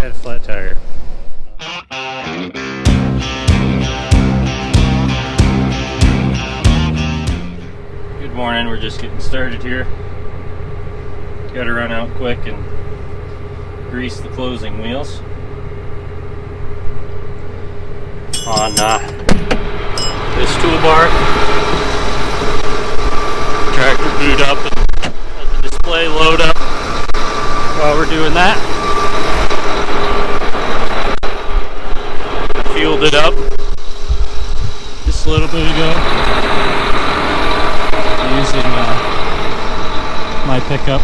had a flat tire. Good morning, we're just getting started here. Gotta run out quick and grease the closing wheels on this toolbar. Tractor boot up and let the display load up while we're doing that. Fueled it up just a little bit ago using my pickup.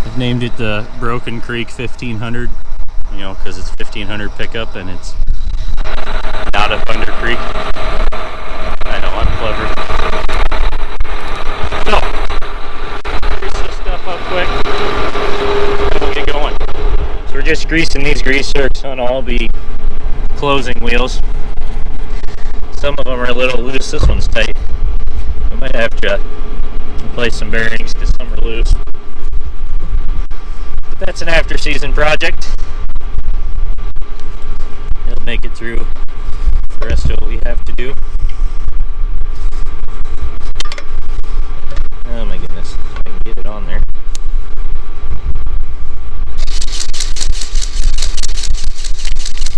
I've named it the Broken Creek 1500, you know, because it's 1500 pickup and it's not up under creek. I know, I'm clever. So, grease this stuff up quick and we'll get going. So we're just greasing these grease zerks on all the closing wheels. Some of them are a little loose. This one's tight. I might have to replace some bearings because some are loose. But that's an after-season project. It'll make it through the rest of what we have to do. Oh my goodness, if I can get it on there.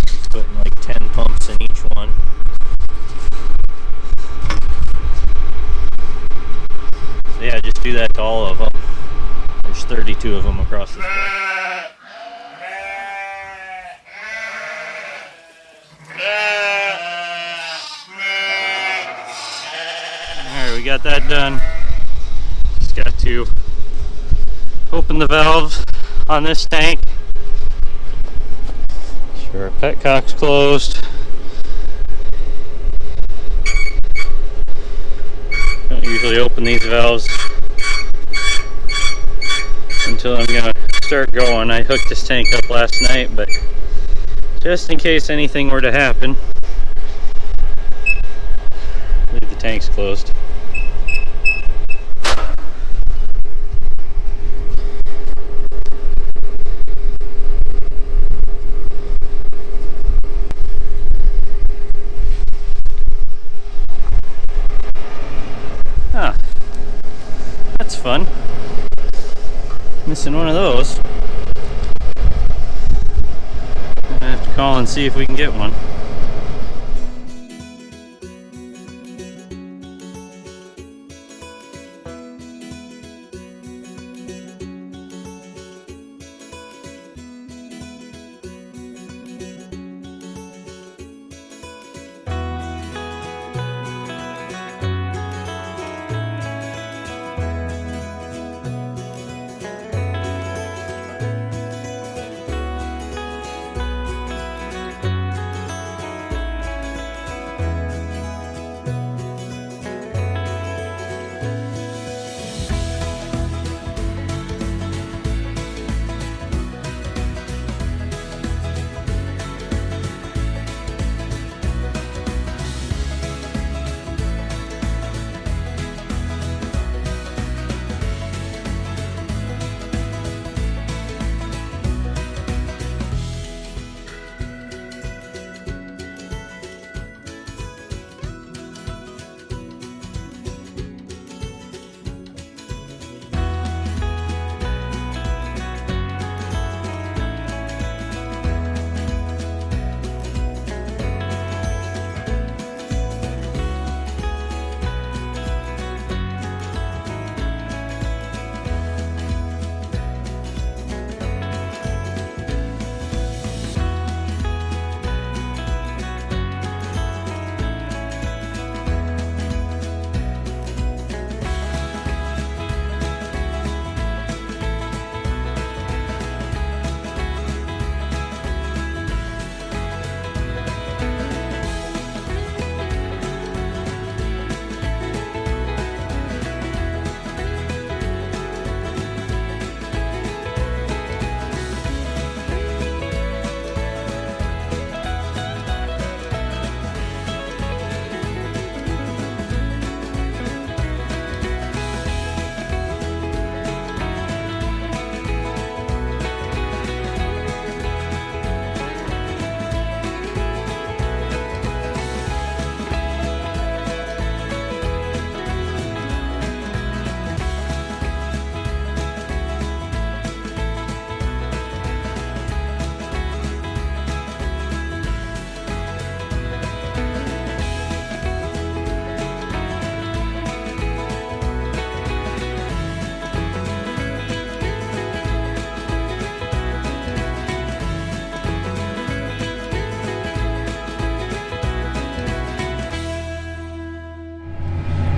It's putting like 10 pumps in each one. So yeah, just do that to all of them. There's 32 of them across this place. Alright, we got that done. Just got to open the valves on this tank. Sure, our petcock's closed. Don't usually open these valves until I'm gonna start going. I hooked this tank up last night, but just in case anything were to happen, leave the tanks closed. Ah, that's fun. Missing one of those. I'm gonna have to call and see if we can get one.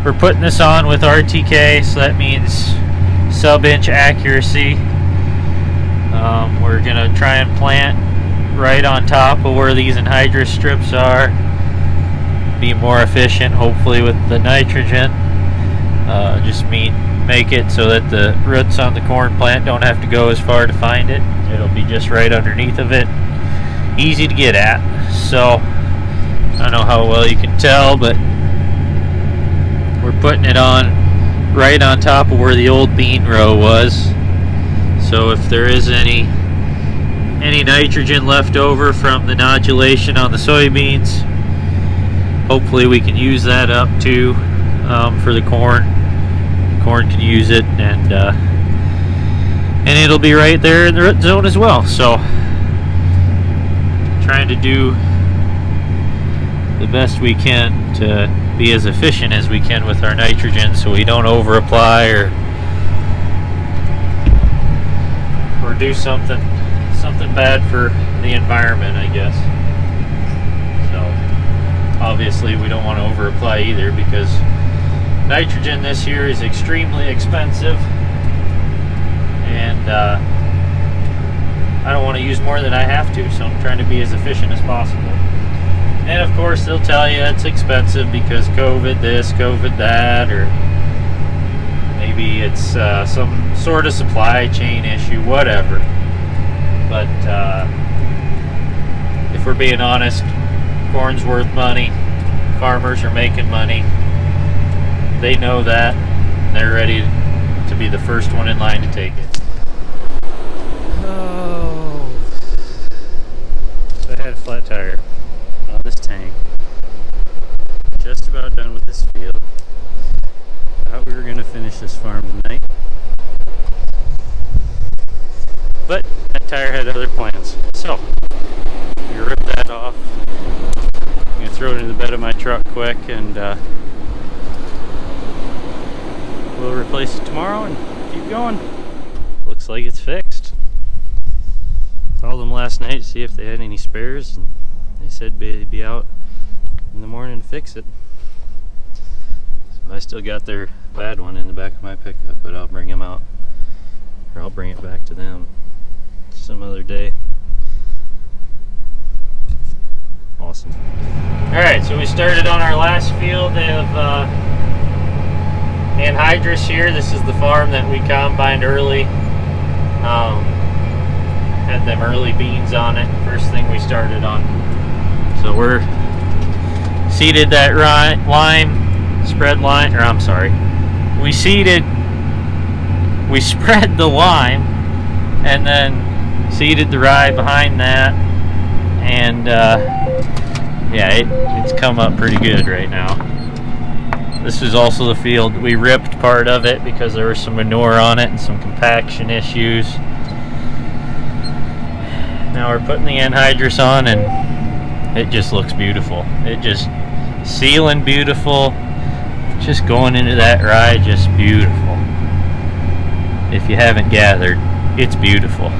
We're putting this on with RTK, so that means sub-inch accuracy. We're gonna try and plant right on top of where these anhydrous strips are. Be more efficient, hopefully, with the nitrogen. Just make it so that the roots on the corn plant don't have to go as far to find it. It'll be just right underneath of it. Easy to get at. So, I don't know how well you can tell, but we're putting it on right on top of where the old bean row was. So if there is any nitrogen left over from the nodulation on the soybeans, hopefully we can use that up too for the corn. The corn can use it, and it'll be right there in the root zone as well. So trying to do the best we can to be as efficient as we can with our nitrogen, so we don't over apply or do something bad for the environment, I guess. So obviously we don't want to over apply either, because nitrogen this year is extremely expensive, and I don't want to use more than I have to, so I'm trying to be as efficient as possible. And of course they'll tell you it's expensive because COVID this, COVID that, or maybe it's some sort of supply chain issue, whatever. But if we're being honest, corn's worth money. Farmers are making money. They know that. They're ready to be the first one in line to take it. Oh. So I had a flat tire on this tank. Just about done with this field. Thought we were going to finish this farm tonight, but that tire had other plans. So we ripped that off. I'm going to throw it in the bed of my truck quick, and we'll replace it tomorrow and keep going. Looks like it's fixed. Called them last night to see if they had any spares, and they said they'd be out in the morning to fix it. I still got their bad one in the back of my pickup, but I'll bring them out, or I'll bring it back to them some other day. Awesome. Alright, so we started on our last field of Anhydrous here. This is the farm that we combined early. Had them early beans on it, first thing we started on. So we're seeded that lime, spread lime, or I'm sorry, we spread the lime and then seeded the rye behind that, and yeah, it's come up pretty good right now. This is also the field we ripped part of it because there was some manure on it and some compaction issues. Now we're putting the anhydrous on, and it just looks beautiful. It just sealing beautiful. Just going into that rye, just beautiful. If you haven't gathered, it's beautiful.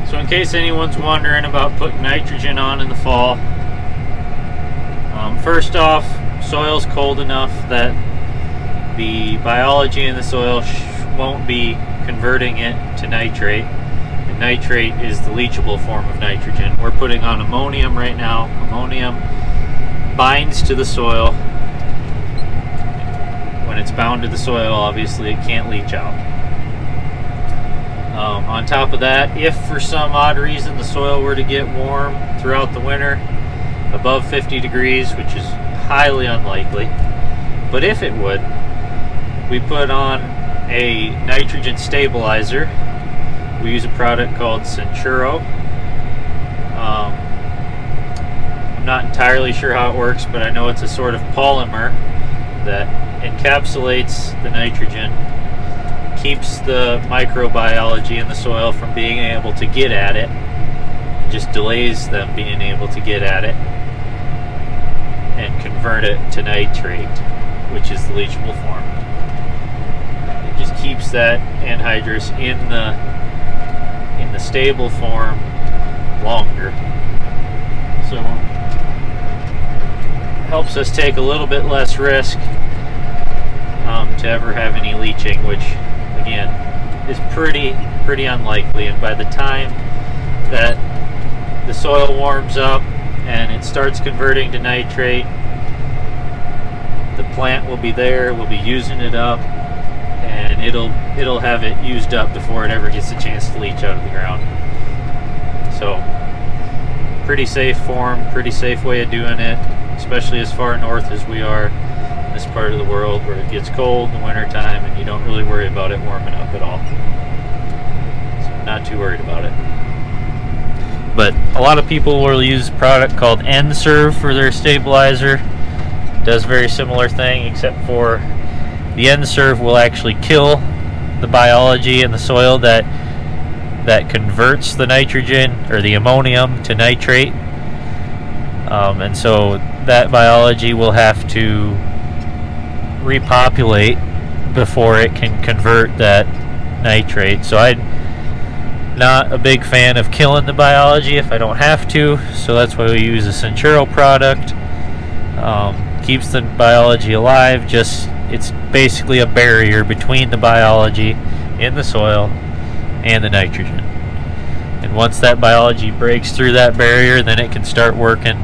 So in case anyone's wondering about putting nitrogen on in the fall, first off, soil's cold enough that the biology in the soil won't be converting it to nitrate. And nitrate is the leachable form of nitrogen. We're putting on ammonium right now. Ammonium binds to the soil. When it's bound to the soil, obviously it can't leach out. On top of that, if for some odd reason the soil were to get warm throughout the winter, above 50 degrees, which is highly unlikely, but if it would, we put on a nitrogen stabilizer. We use a product called Centuro. I'm not entirely sure how it works, but I know it's a sort of polymer that encapsulates the nitrogen, keeps the microbiology in the soil from being able to get at it, just delays them being able to get at it, and convert it to nitrate, which is the leachable form. It just keeps that anhydrous in the stable form longer, so helps us take a little bit less risk to ever have any leaching, which again is pretty unlikely. And by the time that the soil warms up and it starts converting to nitrate, the plant will be there, we'll be using it up, and it'll have it used up before it ever gets a chance to leach out of the ground. So pretty safe form, pretty safe way of doing it, especially as far north as we are in this part of the world where it gets cold in the wintertime and you don't really worry about it warming up at all. So I'm not too worried about it. But a lot of people will use a product called N-Serve for their stabilizer. It does a very similar thing, except for the N-Serve will actually kill the biology in the soil that converts the nitrogen or the ammonium to nitrate. And so that biology will have to repopulate before it can convert that nitrate. So I'm not a big fan of killing the biology if I don't have to, so that's why we use a Centuro product. Keeps the biology alive, just it's basically a barrier between the biology in the soil and the nitrogen. And once that biology breaks through that barrier, then it can start working.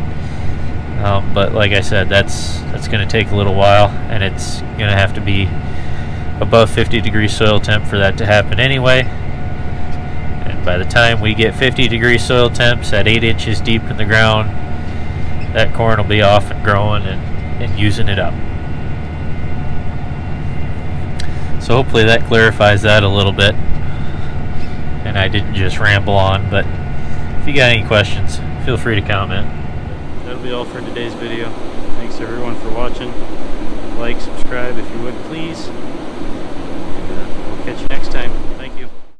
But like I said, that's going to take a little while, and it's going to have to be above 50-degree soil temp for that to happen anyway. And by the time we get 50-degree soil temps at 8 inches deep in the ground, that corn will be off and growing and using it up. So hopefully that clarifies that a little bit, and I didn't just ramble on. But if you got any questions, feel free to comment. That'll be all for today's video. Thanks everyone for watching. Like, subscribe if you would, please.